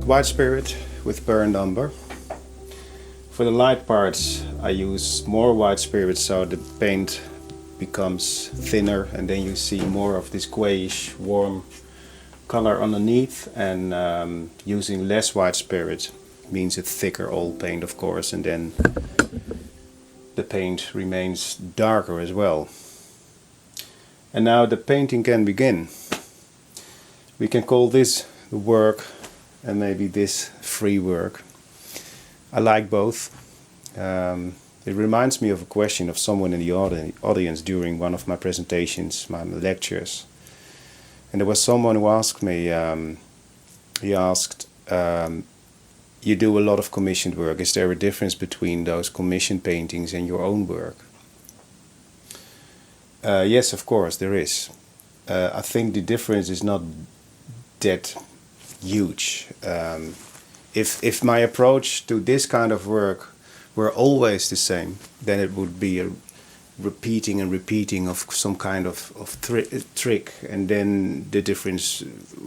white spirit with burnt umber. For the light parts I use more white spirit so the paint becomes thinner and then you see more of this grayish warm color underneath, and using less white spirit means a thicker old paint, of course, and then the paint remains darker as well. And now the painting can begin. We can call this the work and maybe this free work. I like both. It reminds me of a question of someone in the audience during one of my presentations, my lectures. And there was someone who asked me, he asked, you do a lot of commissioned work. Is there a difference between those commissioned paintings and your own work? Yes, of course, there is. I think the difference is not that huge. If my approach to this kind of work were always the same, then it would be a repeating and repeating of some kind of trick, and then the difference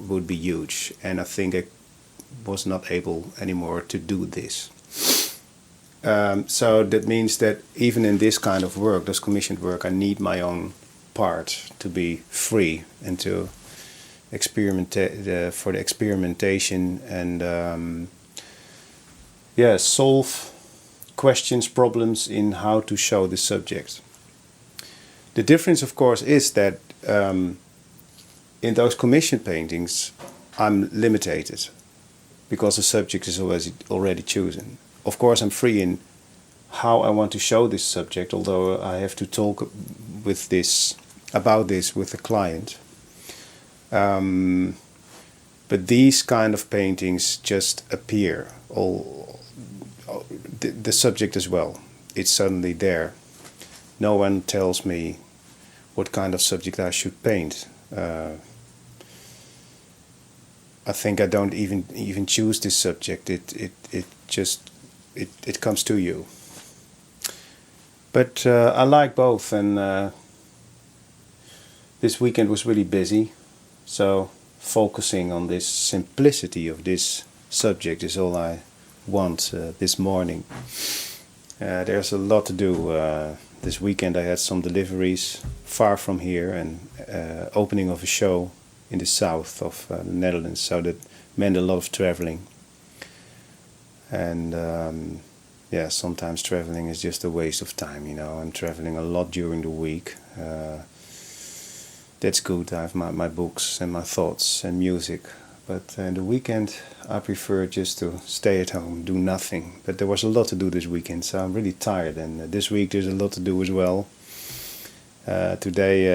would be huge. And I think I was not able anymore to do this. So that means that even in this kind of work, this commissioned work, I need my own part to be free and to experiment for the experimentation and solve questions, problems in how to show the subject. The difference, of course, is that in those commissioned paintings, I'm limited because the subject is already chosen. Of course, I'm free in how I want to show this subject, although I have to talk about this with the client. But these kind of paintings just appear, the subject as well. It's suddenly there. No one tells me what kind of subject I should paint. I think I don't even choose this subject. It comes to you. But I like both, and this weekend was really busy. So focusing on this simplicity of this subject is all I want this morning. There's a lot to do. This weekend I had some deliveries far from here and opening of a show in the south of the Netherlands, so that meant a lot of traveling. And sometimes traveling is just a waste of time, I'm traveling a lot during the week. That's good. I have my books and my thoughts and music. But in the weekend, I prefer just to stay at home, do nothing. But there was a lot to do this weekend, so I'm really tired. And this week there's a lot to do as well. Today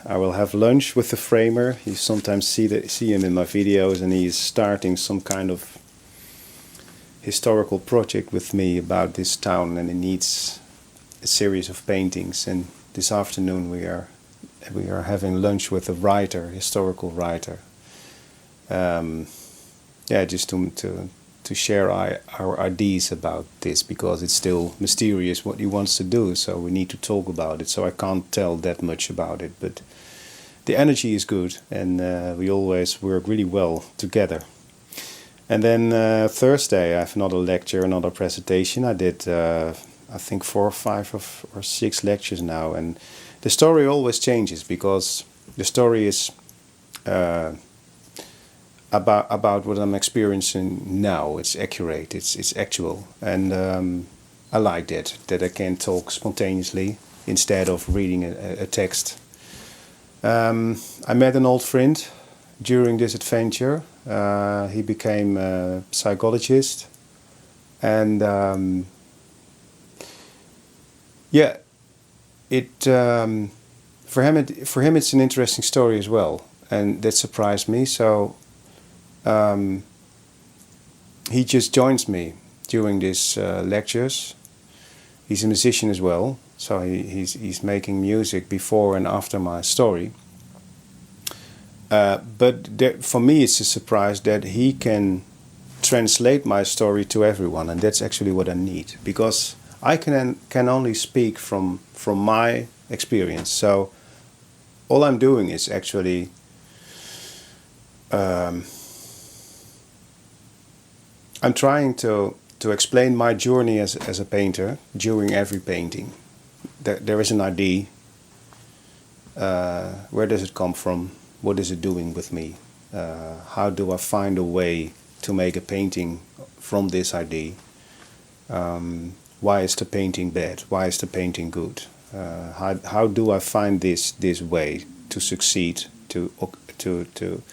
I will have lunch with the framer. You sometimes see him in my videos, and he's starting some kind of historical project with me about this town, and he needs a series of paintings. And this afternoon we are having lunch with a writer, historical writer. Just to share our ideas about this, because it's still mysterious what he wants to do, so we need to talk about it. So I can't tell that much about it, but the energy is good, and we always work really well together. And then Thursday I have another lecture, another presentation. I did I think 4 or 5 or 6 lectures now, and the story always changes, because the story is about what I'm experiencing now. It's accurate, it's actual, and I like that I can talk spontaneously instead of reading a text. I met an old friend during this adventure. He became a psychologist, and for him it's an interesting story as well, and that surprised me. So he just joins me during these lectures. He's a musician as well, so he's making music before and after my story. But for me it's a surprise that he can translate my story to everyone, and that's actually what I need, because I can only speak from my experience. So all I'm doing is actually I'm trying to explain my journey as a painter during every painting. There is an idea. Where does it come from? What is it doing with me? How do I find a way to make a painting from this idea? Why is the painting bad? Why is the painting good? How do I find this way to succeed, to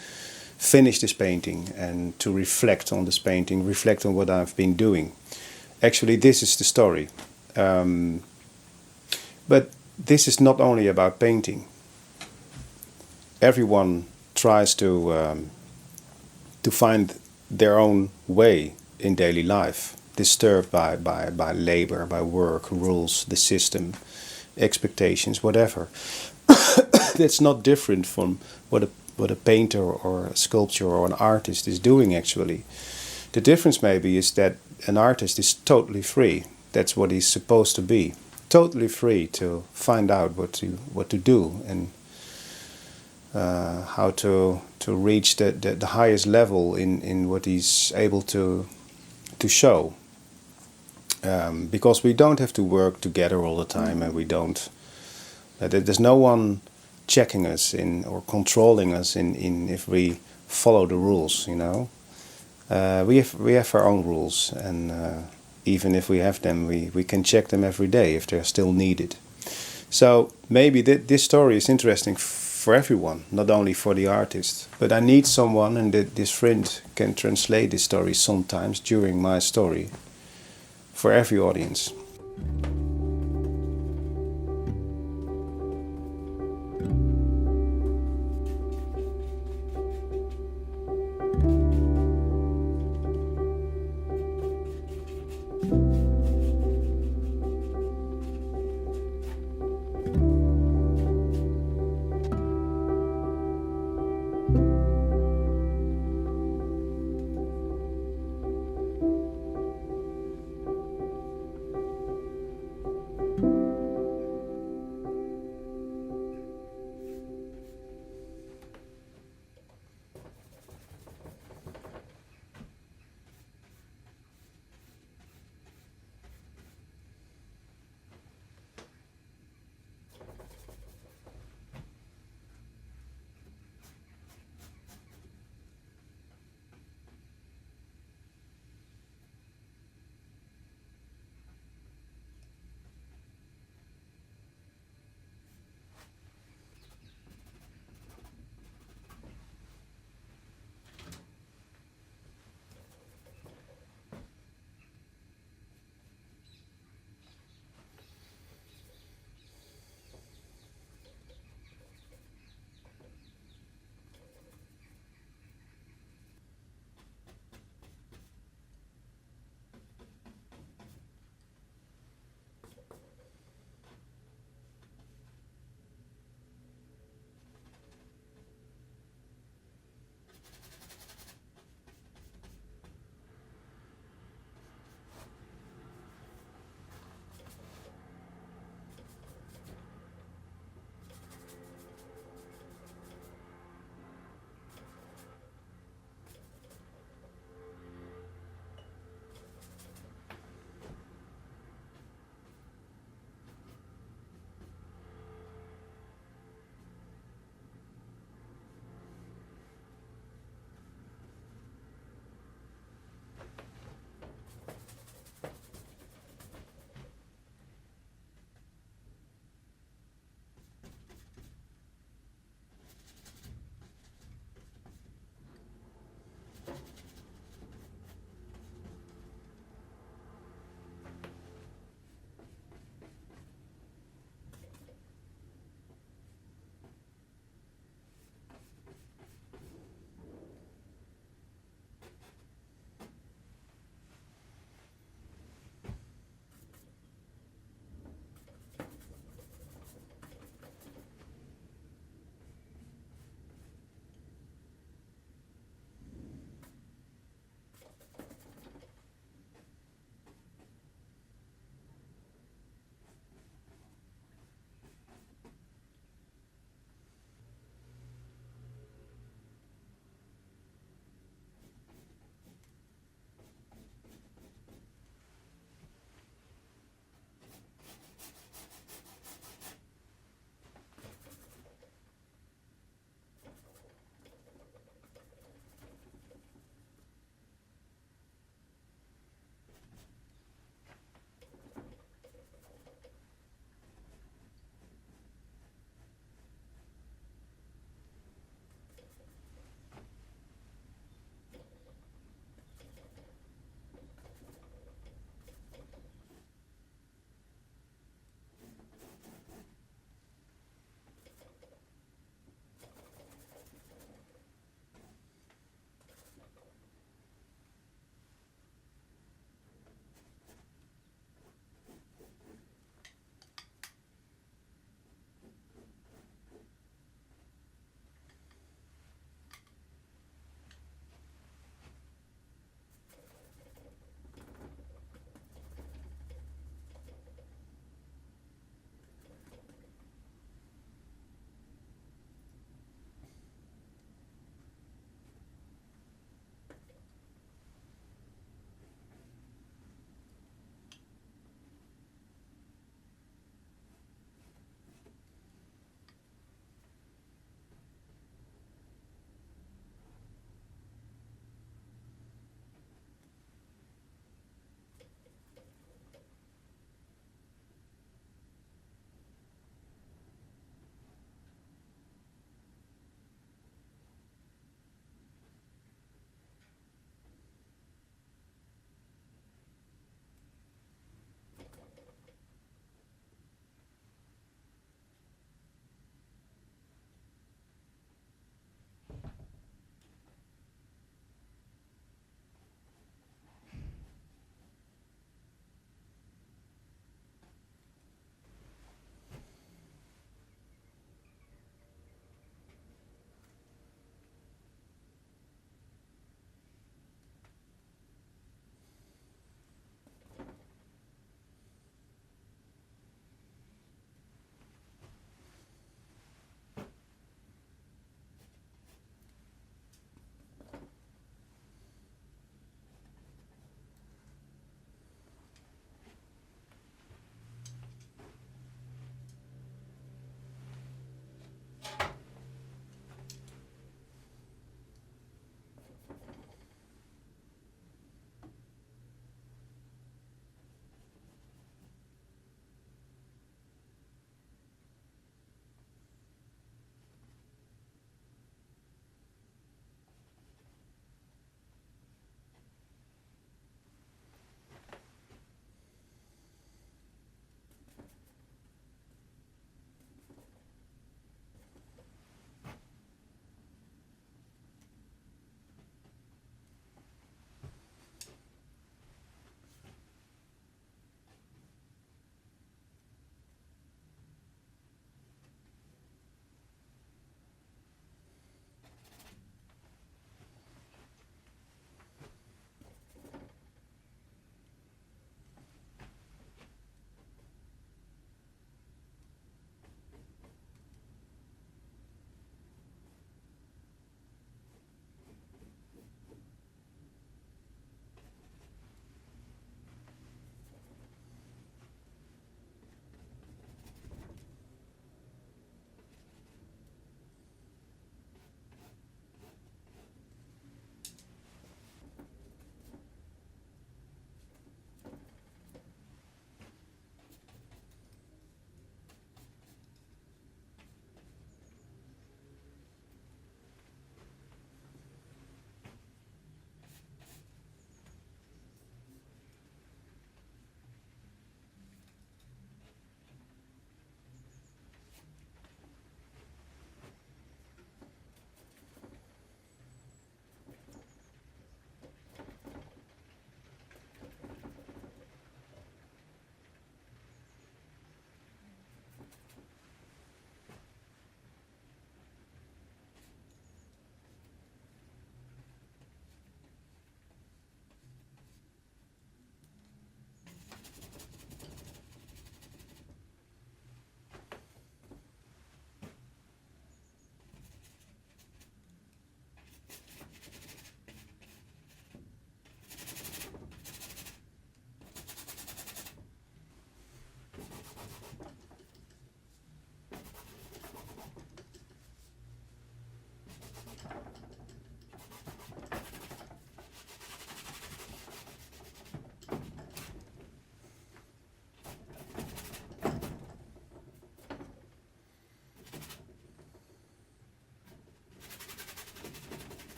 finish this painting and to reflect on this painting, reflect on what I've been doing? Actually, this is the story. But this is not only about painting. Everyone tries to find their own way in daily life, disturbed by labor, by work, rules, the system, expectations, whatever. That's not different from what a painter or a sculptor or an artist is doing actually. The difference maybe is that an artist is totally free. That's what he's supposed to be. Totally free to find out what to do and how to reach the highest level in what he's able to show. Because we don't have to work together all the time, and we don't. There's no one checking us in or controlling us in if we follow the rules. You know, we have our own rules, and even if we have them, we can check them every day if they're still needed. So maybe this story is interesting for everyone, not only for the artist. But I need someone, and this friend can translate this story sometimes during my story for every audience.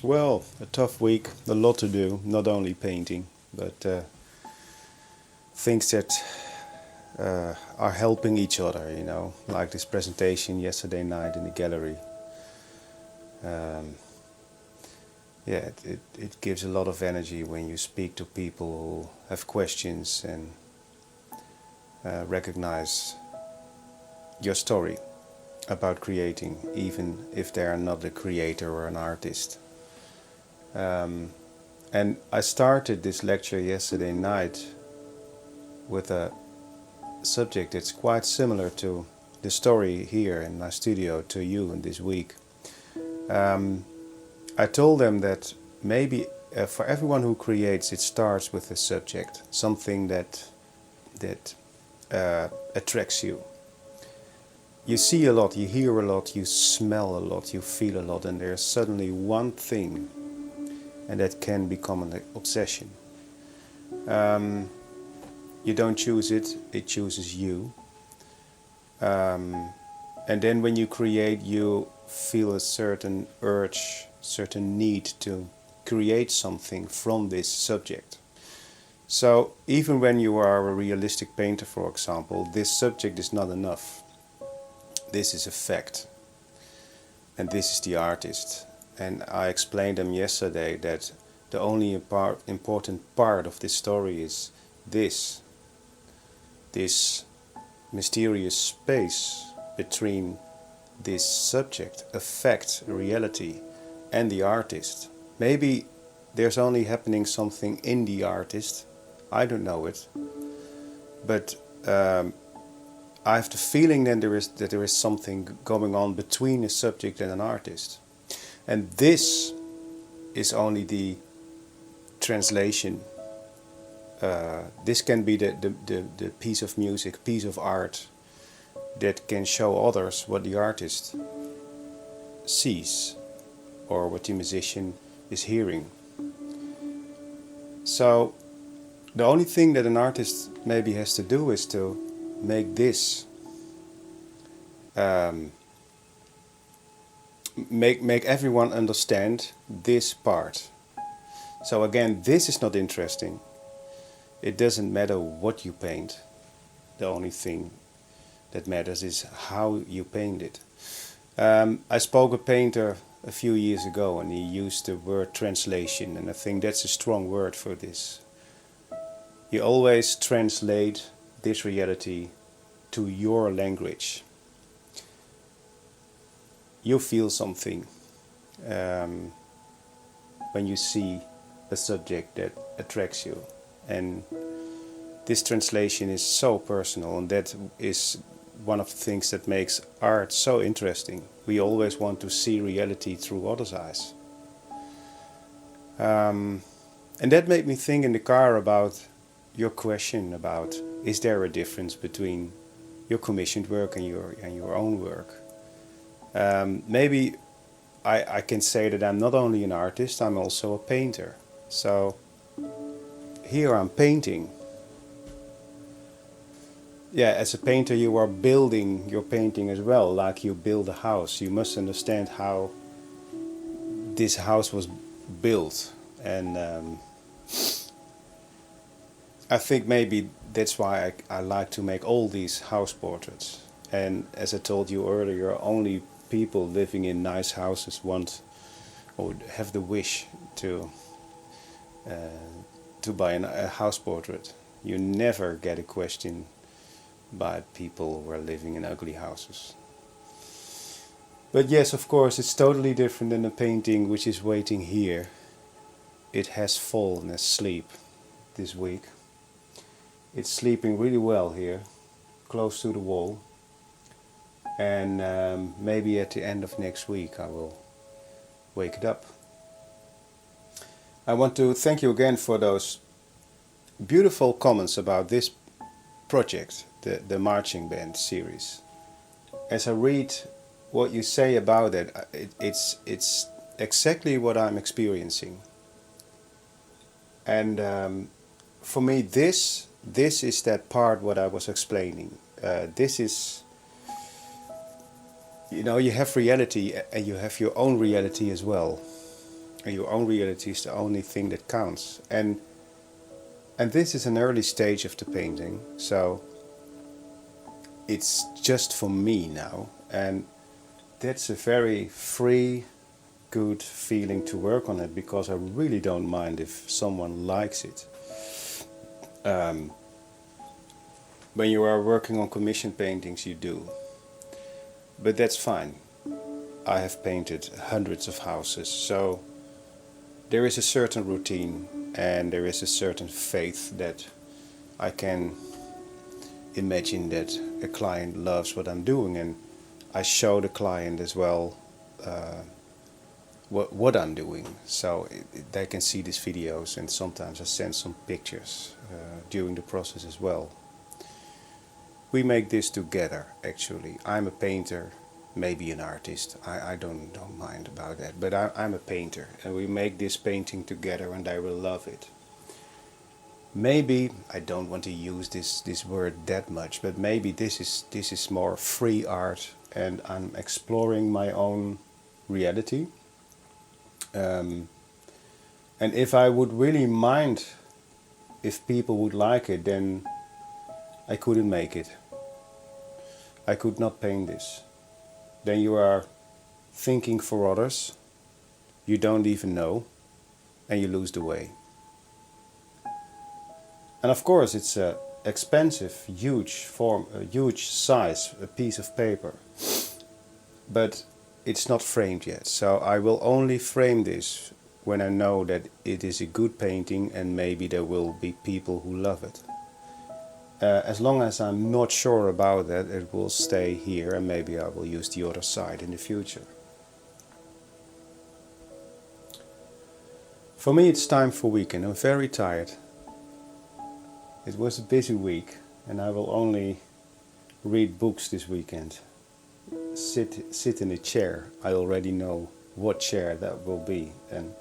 Well, a tough week, a lot to do, not only painting, but things that are helping each other, you know, like this presentation yesterday night in the gallery. Um, yeah, it gives a lot of energy when you speak to people who have questions and recognize your story about creating, even if they are not a creator or an artist. And I started this lecture yesterday night with a subject that's quite similar to the story here in my studio to you in this week. I told them that maybe for everyone who creates, it starts with a subject, something that attracts you. You see a lot, you hear a lot, you smell a lot, you feel a lot, and there's suddenly one thing, and that can become an obsession. You don't choose it, it chooses you. And then when you create, you feel a certain urge, certain need to create something from this subject. So even when you are a realistic painter, for example, this subject is not enough. This is a fact. And this is the artist. And I explained them yesterday that the only important part of this story is this mysterious space between this subject, a fact, a reality, and the artist. Maybe there's only happening something in the artist, I don't know it, but I have the feeling then that there is something going on between a subject and an artist. And this is only the translation. This can be the piece of music, piece of art that can show others what the artist sees or what the musician is hearing. So the only thing that an artist maybe has to do is to make this make everyone understand this part. So again, this is not interesting. It doesn't matter what you paint. The only thing that matters is how you paint it. I spoke a painter a few years ago, and he used the word translation, and I think that's a strong word for this. You always translate this reality to your language. You feel something when you see a subject that attracts you, and this translation is so personal, and that is one of the things that makes art so interesting. We always want to see reality through others' eyes. And that made me think in the car about your question about, is there a difference between your commissioned work and your own work? Maybe I can say that I'm not only an artist, I'm also a painter. So here I'm painting. Yeah, as a painter you are building your painting as well, like you build a house. You must understand how this house was built, and I think maybe that's why I like to make all these house portraits. And as I told you earlier, only people living in nice houses want or have the wish to buy a house portrait. You never get a question by people who are living in ugly houses. But yes, of course, it's totally different than a painting which is waiting here. It has fallen asleep this week. It's sleeping really well here, close to the wall. And maybe at the end of next week I will wake it up. I want to thank you again for those beautiful comments about this project, the marching band series. As I read what you say about it, it's exactly what I'm experiencing. And for me, this is that part what I was explaining. This is, you know, you have reality and you have your own reality as well. And your own reality is the only thing that counts. And this is an early stage of the painting, so it's just for me now, and that's a very free, good feeling to work on it, because I really don't mind if someone likes it. When you are working on commission paintings, you do, but that's fine. I have painted hundreds of houses, so there is a certain routine and there is a certain faith that I can imagine that a client loves what I'm doing, and I show the client as well what I'm doing, so they can see these videos, and sometimes I send some pictures during the process as well. We make this together, actually. I'm a painter, maybe an artist. I don't mind about that, but I'm a painter, and we make this painting together, and I will love it. Maybe I don't want to use this word that much, but maybe this is more free art, and I'm exploring my own reality. And if I would really mind if people would like it, then I couldn't make it. I could not paint this. Then you are thinking for others, you don't even know, and you lose the way. And of course it's a expensive, huge size, a piece of paper. But it's not framed yet, so I will only frame this when I know that it is a good painting, and maybe there will be people who love it. As long as I'm not sure about that, it will stay here, and maybe I will use the other side in the future. For me, it's time for weekend. I'm very tired. It was a busy week, and I will only read books this weekend. Sit in a chair. I already know what chair that will be, and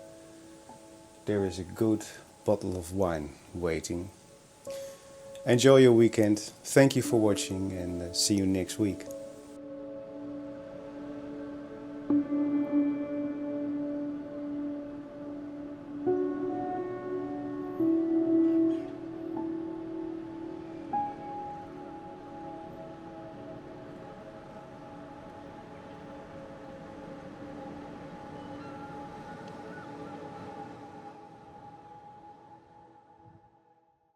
there is a good bottle of wine waiting. Enjoy your weekend. Thank you for watching, and see you next week.